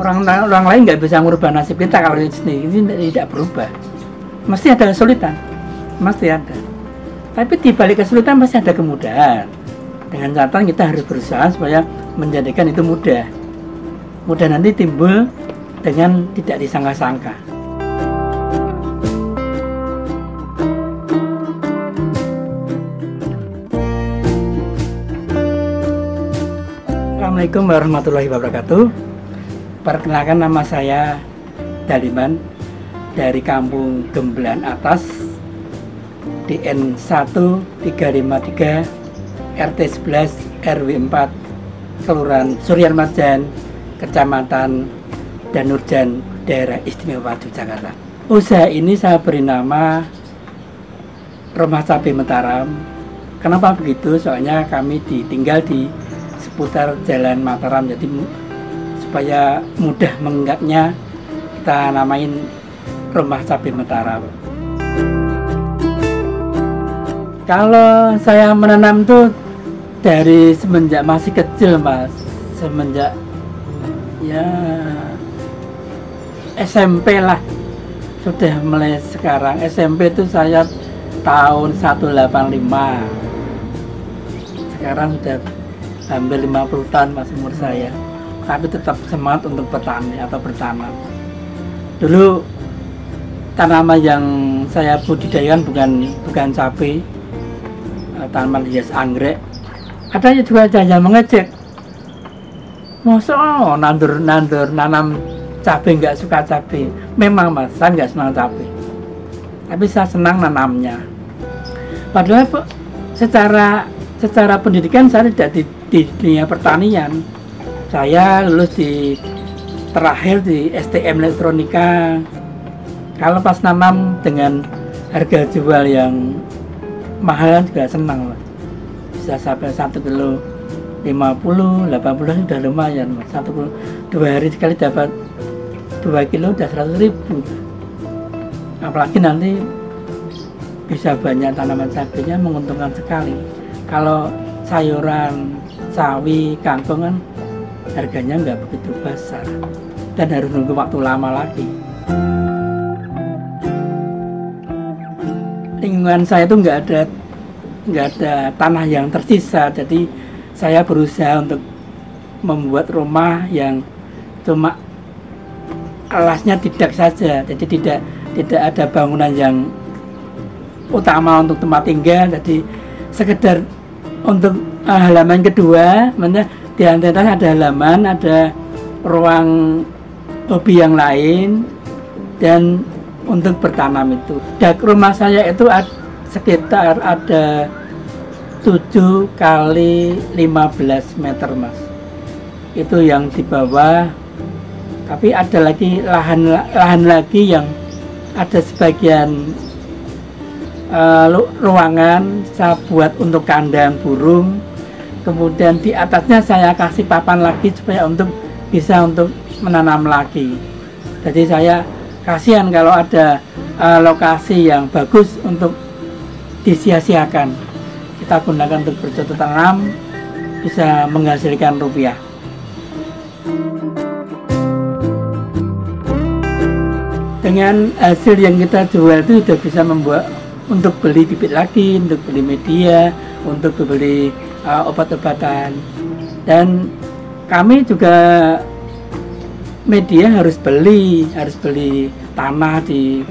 Orang lain nggak bisa merubah nasib kita kalau ini tidak berubah. Mesti ada kesulitan, mesti ada. Tapi di balik kesulitan pasti ada kemudahan. Dengan catatan kita harus berusaha supaya menjadikan itu mudah. Mudah nanti timbul dengan tidak disangka-sangka. Assalamualaikum warahmatullahi wabarakatuh. Perkenalkan, nama saya Daliman dari Kampung Gembelan Atas, DN 1353 RT 11 RW 4 Kelurahan Suryan Marjan, Kecamatan Danurjan, Daerah Istimewa Yogyakarta. Usaha ini saya beri nama Rumah Cabai Mataram. Kenapa begitu? Soalnya kami tinggal di seputar Jalan Mataram, jadi supaya mudah mengingatnya kita namain Rumah Cabai Mataram. Kalau saya menanam tuh dari semenjak masih kecil, Mas. Semenjak ya SMP lah. Sudah mulai sekarang. SMP itu saya tahun 185. Sekarang sudah hampir 50 tahun Mas umur saya. Tapi tetap semangat untuk petani atau bertanam. Dulu tanaman yang saya budidayakan bukan cabai, tanaman hias anggrek. Ada juga yang mengejek, masa nandur nanam cabai, nggak suka cabai. Memang Mas, saya nggak senang cabai, tapi saya senang nanamnya. Padahal secara pendidikan saya tidak di dunia pertanian. Saya lulus terakhir di STM Elektronika. Kalau pas nanam dengan harga jual yang mahal juga senang Mas. Bisa sampai 1 kilo 50, 80 sudah lumayan Mas. 2 hari sekali dapat 2 kilo udah 100.000. Apalagi nanti bisa banyak tanaman cabainya, menguntungkan sekali. Kalau sayuran, sawi, kangkung kan harganya nggak begitu besar dan harus nunggu waktu lama lagi. Lingkungan saya itu nggak ada tanah yang tersisa, jadi saya berusaha untuk membuat rumah yang cuma alasnya tidak saja, jadi tidak ada bangunan yang utama untuk tempat tinggal, jadi sekedar untuk halaman kedua, di atas ada halaman, ada ruang hobi yang lain, dan untuk bertanam itu. Dak rumah saya itu sekitar ada 7 kali 15 meter Mas. Itu yang di bawah. Tapi ada lagi lahan lagi yang ada sebagian ruangan saya buat untuk kandang burung. Kemudian di atasnya saya kasih papan lagi supaya bisa untuk menanam lagi. Jadi saya kasihan kalau ada lokasi yang bagus untuk disia-siakan. Kita gunakan untuk bercocok tanam, bisa menghasilkan rupiah. Dengan hasil yang kita jual itu sudah bisa membuat untuk beli bibit lagi, untuk beli media, untuk beli obat-obatan. Dan kami juga media harus beli tanah di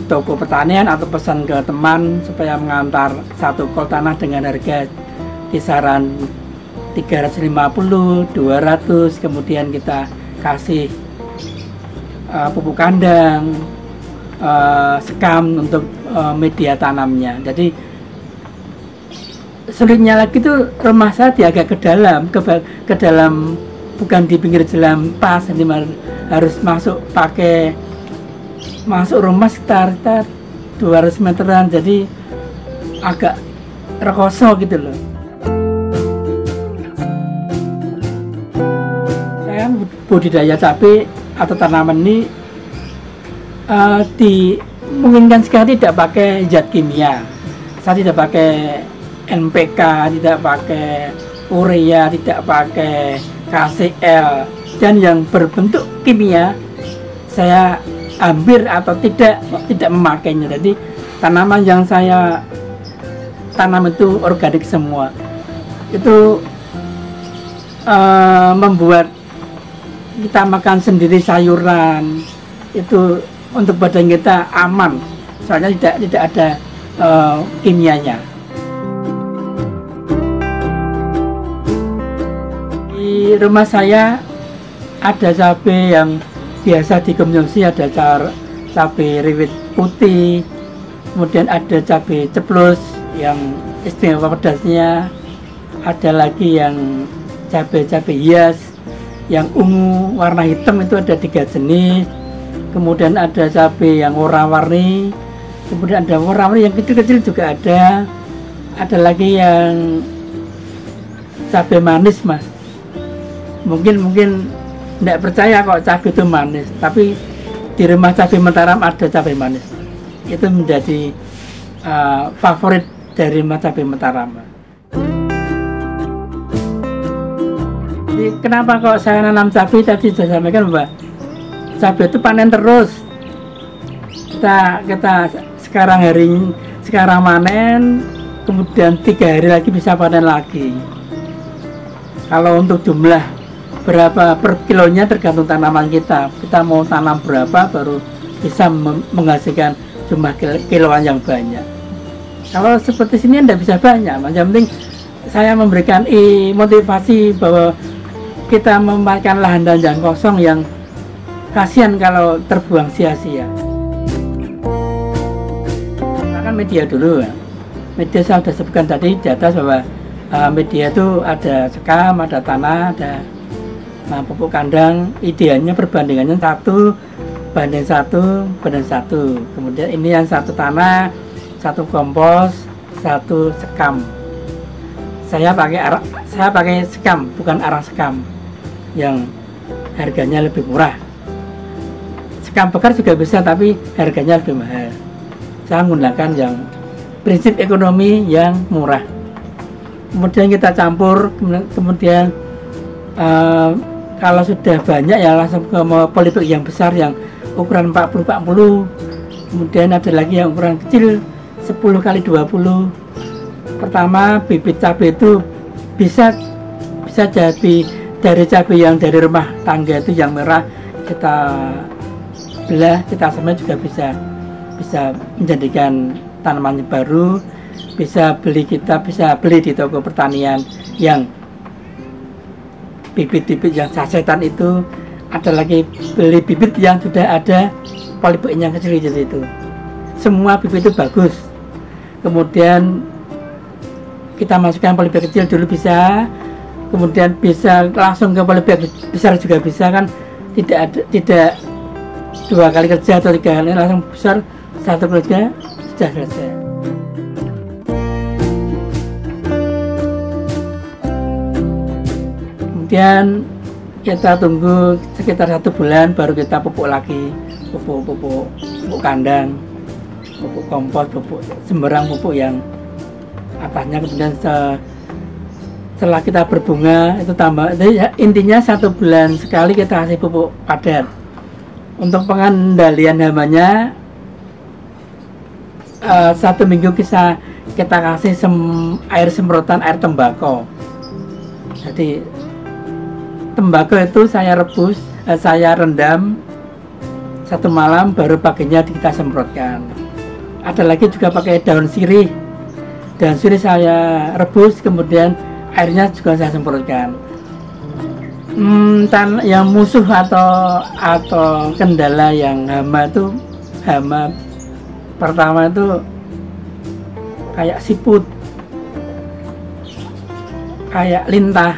toko pertanian atau pesan ke teman supaya mengantar 1 kol tanah dengan harga kisaran 350, 200. Kemudian kita kasih pupuk kandang, sekam untuk media tanamnya. Jadi sulitnya lagi itu rumah saya agak ke dalam, bukan di pinggir jalan pas, harus masuk rumah sekitar 200 meteran, jadi agak rekoso gitu loh. Saya budidaya cabai atau tanaman ini dimungkinkan sekali tidak pakai zat kimia. Saya tidak pakai NPK, tidak pakai urea, tidak pakai KCL, dan yang berbentuk kimia saya hampir atau tidak memakainya. Jadi tanaman yang saya tanam itu organik semua. Itu membuat kita makan sendiri sayuran itu untuk badan kita aman, soalnya tidak ada kimianya. Di rumah saya ada cabai yang biasa dikonsumsi, ada cabai rawit putih, kemudian ada cabai ceplus yang istimewa pedasnya, ada lagi yang cabai hias yang ungu warna hitam, itu ada 3 jenis. Kemudian ada cabai yang warna-warni, kemudian ada warna-warni yang kecil-kecil juga ada lagi yang cabai manis, Mas. Mungkin tidak percaya kok cabai itu manis, tapi di rumah Cabai Mataram ada cabai manis. Itu menjadi favorit dari rumah Cabai Mataram. Jadi kenapa kok saya nanam cabai? Tadi saya sampaikan bahwa cabai itu panen terus. Kita sekarang manen, kemudian 3 hari lagi bisa panen lagi. Kalau untuk jumlah berapa per kilonya tergantung tanaman kita mau tanam berapa baru bisa menghasilkan jumlah kiloan yang banyak. Kalau seperti sini tidak bisa banyak, Mas. Yang penting saya memberikan motivasi bahwa kita memakan lahan dan kosong yang kasihan kalau terbuang sia-sia. Kan media dulu ya. Media saya sudah sebutkan tadi di atas bahwa media itu ada sekam, ada tanah, ada pupuk kandang. Idealnya perbandingannya 1 banding 1 banding 1. Kemudian ini yang 1 tanah, 1 kompos, 1 sekam. Saya pakai sekam, bukan arang sekam yang harganya lebih murah. Sekam bekar juga bisa, tapi harganya lebih mahal. Saya menggunakan yang prinsip ekonomi yang murah. Kemudian kita campur, kemudian kalau sudah banyak ya langsung ke polybag yang besar yang ukuran 40x40. Kemudian ada lagi yang ukuran kecil 10x20. Pertama, bibit cabai itu bisa jadi dari cabai yang dari rumah tangga itu yang merah, kita belah, kita semai juga bisa menjadikan tanaman baru. Kita bisa beli di toko pertanian yang bibit-bibit yang sasetan itu. Ada lagi beli bibit yang sudah ada polybagnya kecil di situ. Semua bibit itu bagus. Kemudian kita masukkan polybag kecil dulu bisa, kemudian bisa langsung ke polybag besar juga bisa, kan tidak 2 kali kerja atau 3 kali, langsung besar 1 kerja sudah selesai. Kemudian kita tunggu sekitar 1 bulan baru kita pupuk lagi, pupuk kandang, pupuk kompos, pupuk sembarang pupuk yang atasnya. Kemudian setelah kita berbunga itu tambah. Jadi intinya 1 bulan sekali kita kasih pupuk padat. Untuk pengendalian hamanya 1 minggu kita kasih air semprotan air tembakau. Jadi tembakau itu saya rebus, saya rendam 1 malam, baru paginya kita semprotkan. Ada lagi juga pakai daun sirih. Daun sirih saya rebus, kemudian airnya juga saya semprotkan. Yang musuh atau kendala yang hama pertama itu kayak siput, kayak lintah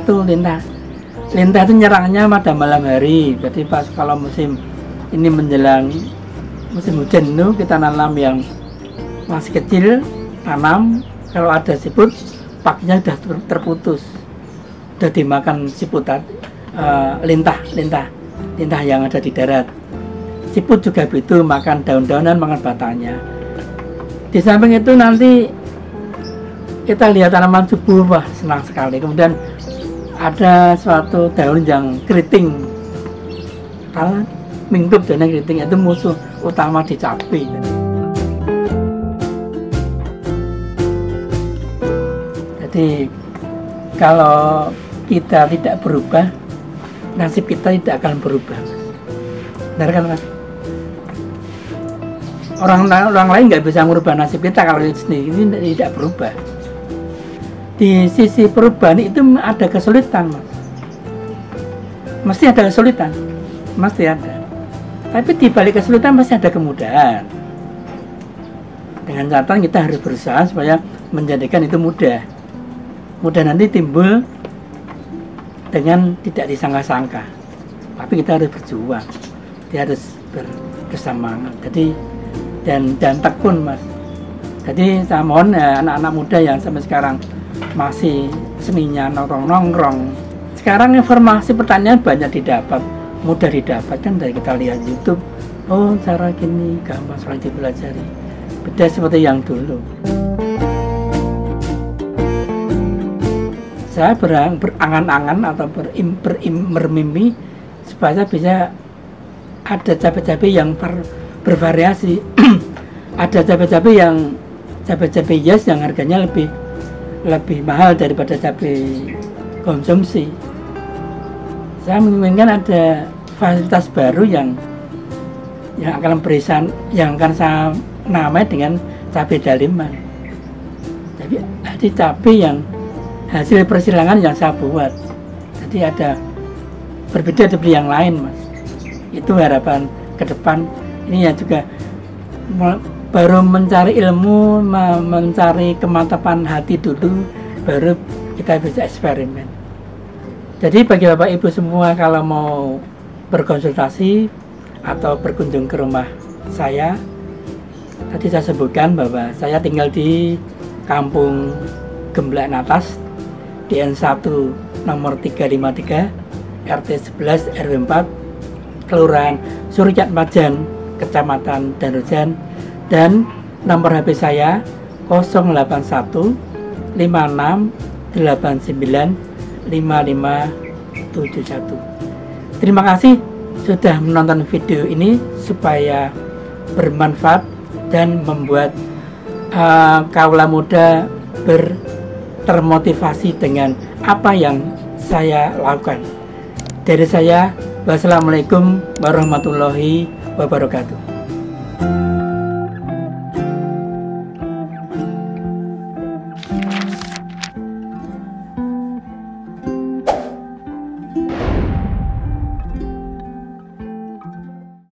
itu nyerangnya pada malam hari. Jadi pas kalau musim ini menjelang musim hujan itu kita nanam yang masih kecil, kalau ada siput paginya sudah terputus, sudah dimakan siput, lintah yang ada di darat. Siput juga begitu, makan daun-daunan, makan batangnya. Di samping itu nanti kita lihat tanaman subur, wah senang sekali. Kemudian ada suatu daun yang keriting, kalau minggup daun yang keriting itu musuh utama di cabai. Jadi kalau kita tidak berubah, nasib kita tidak akan berubah. Benar kan, Mas? Orang lain nggak bisa merubah nasib kita kalau sendiri ini tidak berubah. Di sisi perubahan itu ada kesulitan, Mas. Mesti ada kesulitan, mesti ada. Tapi di balik kesulitan pasti ada kemudahan. Dengan catatan kita harus berusaha supaya menjadikan itu mudah. Mudah nanti timbul dengan tidak disangka-sangka. Tapi kita harus berjuang, kita harus bersemangat. Jadi dan tekun, Mas. Jadi saya mohon ya, anak-anak muda yang sampai sekarang masih seninya nongkrong. Sekarang informasi pertanian banyak didapat, mudah didapatkan dari kita lihat YouTube. Oh, cara gini gampang sekali dipelajari. Beda seperti yang dulu. Saya berangan-angan atau bermimpi supaya bisa ada cabai-cabai yang bervariasi. Ada cabai hias yang harganya lebih mahal daripada cabai konsumsi. Saya menginginkan ada fasilitas baru yang akan saya namai dengan cabai daliman. Jadi ada cabai yang hasil persilangan yang saya buat. Jadi ada berbeda dari yang lain, Mas. Itu harapan ke depan. Ini yang juga baru mencari ilmu, mencari kemantapan hati dulu, baru kita bisa eksperimen. Jadi bagi Bapak Ibu semua, kalau mau berkonsultasi atau berkunjung ke rumah saya, tadi saya sebutkan bahwa saya tinggal di Kampung Gemblak Atas, di N1 nomor 353, RT 11 RW 4, Kelurahan Suryat Majan, Kecamatan Danujan, dan nomor HP saya 081 56 89 5571. Terima kasih sudah menonton video ini supaya bermanfaat dan membuat kaula muda termotivasi dengan apa yang saya lakukan. Dari saya, wassalamualaikum warahmatullahi wabarakatuh.